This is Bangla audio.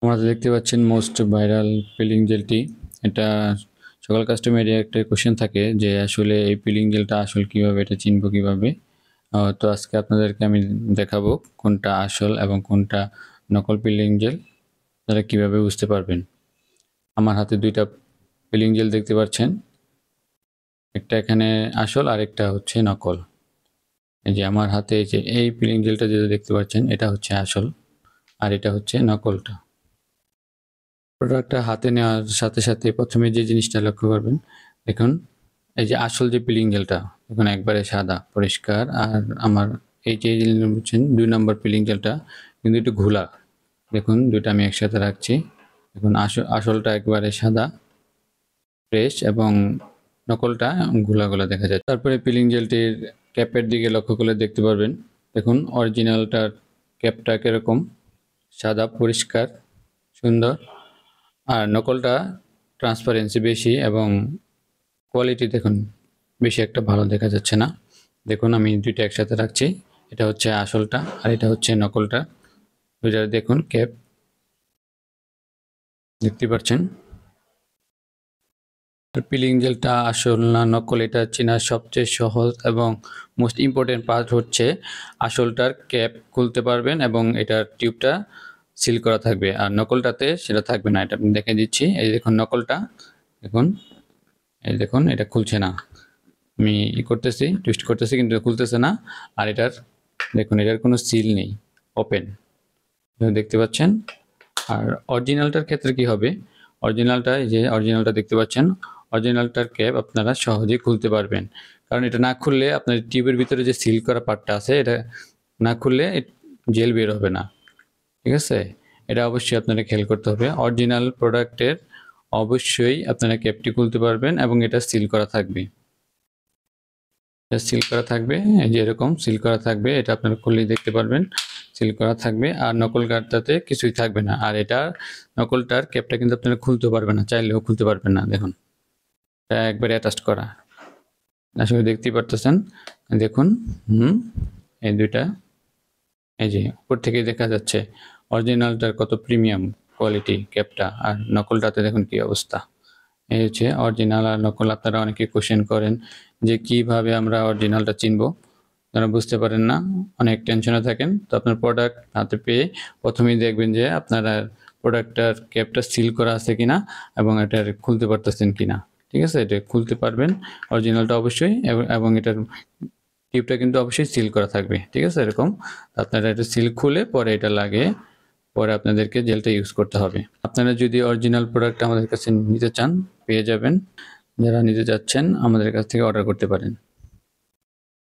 আমরা দেখতে পাচ্ছেন মোস্ট ভাইরাল পিলিং জেলটি। এটা সকল কাস্টমারের একটা কোশ্চেন থাকে যে আসলে এই পিলিং জেলটা আসল কিভাবে, এটা চিনবো কিভাবে। তো আজকে আপনাদেরকে আমি দেখাবো কোনটা আসল এবং কোনটা নকল পিলিং জেল, আপনারা কিভাবে বুঝতে পারবেন। আমার হাতে দুইটা পিলিং জেল দেখতে পাচ্ছেন, একটা এখানে আসল আর একটা হচ্ছে নকল। এই যে আমার হাতে এই যে এই পিলিং জেলটা যেটা দেখতে পাচ্ছেন এটা হচ্ছে আসল আর এটা হচ্ছে নকলটা। প্রোডাক্টটা হাতে নেওয়ার সাথে সাথে প্রথমে যে জিনিসটা লক্ষ্য করবেন, দেখুন এই যে আসল যে পিলিং জেলটা এখন একবারে সাদা পরিষ্কার, আর আমার এই যে বুঝছেন 2 নম্বর পিলিং জেলটা কিন্তু একটু ঘোলা। দেখুন দুটো আমি একসাথে রাখছি, দেখুন আসলটা একবারে সাদা ফ্রেশ এবং নকলটা ঘোলা ঘোলা দেখা যায়। তারপরে পিলিং জেলটির ক্যাপের দিকে লক্ষ্য করলে দেখতে পারবেন, দেখুন অরিজিনালটার ক্যাপটা কিরকম সাদা পরিষ্কার সুন্দর, আর নকলটা ট্রান্সপারেন্সি বেশি এবং কোয়ালিটি দেখুন বেশি একটা ভালো দেখা যাচ্ছে না। দেখুন আমি দুইটা একসাথে রাখছি, এটা হচ্ছে আসলটা আর এটা হচ্ছে নকলটা। দুইটা দেখুন ক্যাপ দেখতে পাচ্ছেন। পিলিং জেলটা আসল না নকল এটা চেনার সবচেয়ে সহজ এবং মোস্ট ইম্পর্টেন্ট পার্ট হচ্ছে আসলটার ক্যাপ খুলতে পারবেন এবং এটার টিউবটা সিল করা থাকবে, আর নকলটাতে সেটা থাকবে না। এটা আমি দেখে দিচ্ছি, এই দেখুন নকলটা দেখুন, এই দেখুন এটা খুলছে না, আমি করতেছি টুইস্ট করতেছি কিন্তু খুলতেছে না। আর এটার দেখুন এটার কোনো সিল নেই, ওপেন দেখতে পাচ্ছেন। আর অরিজিনালটার ক্ষেত্রে কি হবে, অরিজিনালটা এই যে অরিজিনালটা দেখতে পাচ্ছেন, অরিজিনালটার ক্যাপ আপনারা সহজেই খুলতে পারবেন, কারণ এটা না খুললে আপনার টিউবের ভিতরে যে সিল করা পার্টটা আছে এটা না খুললে জেল বের হবে না। ঠিক আছে, এটা অবশ্যই আপনারা খেয়াল করতে হবে। অরিজিনাল প্রোডাক্টের অবশ্যই আপনারা ক্যাপটি খুলতে পারবেন এবং এটা সিল করা থাকবে, সিল করা থাকবে এই যে এরকম সিল করা থাকবে, এটা আপনারা খুললেই দেখতে পারবেন সিল করা থাকবে। আর নকল কার্ডটাতে কিছুই থাকবে না, আর এটা নকলটার ক্যাপটা কিন্তু আপনারা খুলতে পারবেন না, চাইলেও খুলতে পারবেন না। দেখুন এটা একবারে অ্যাটাচ করা, আসলে দেখতেই পারতেছেন। দেখুন এই দুইটা এই যে উপর থেকে দেখা যাচ্ছে অরিজিনালটার কত প্রিমিয়াম কোয়ালিটি ক্যাপটা, আর নকলটাতে দেখুন কি অবস্থা। এই হচ্ছে অরিজিনাল আর নকল। আপনারা অনেকে কোশ্চেন করেন যে কিভাবে আমরা অরিজিনালটা চিনবো, আপনারা বুঝতে পারেন না, অনেক টেনশনে থাকেন। তো আপনার প্রোডাক্ট হাতে পেয়ে প্রথমেই দেখবেন যে আপনারা প্রোডাক্টটার ক্যাপটা সিল করা আছে কিনা এবং এটা খুলতে পারতেছেন কিনা। ঠিক আছে, এটা খুলতে পারবেন অরিজিনালটা অবশ্যই, এবং এটার টিউবটা কিন্তু অবশ্যই সিল করা থাকবে। ঠিক আছে, এরকম আপনারা এটা সিল খুলে পরে এটা লাগে, পরে আপনাদেরকে জেলটা ইউজ করতে হবে। আপনারা যদি অরিজিনাল প্রোডাক্ট আমাদের কাছে নিতে চান পেয়ে যাবেন, যারা নিতে যাচ্ছেন আমাদের কাছ থেকে অর্ডার করতে পারেন।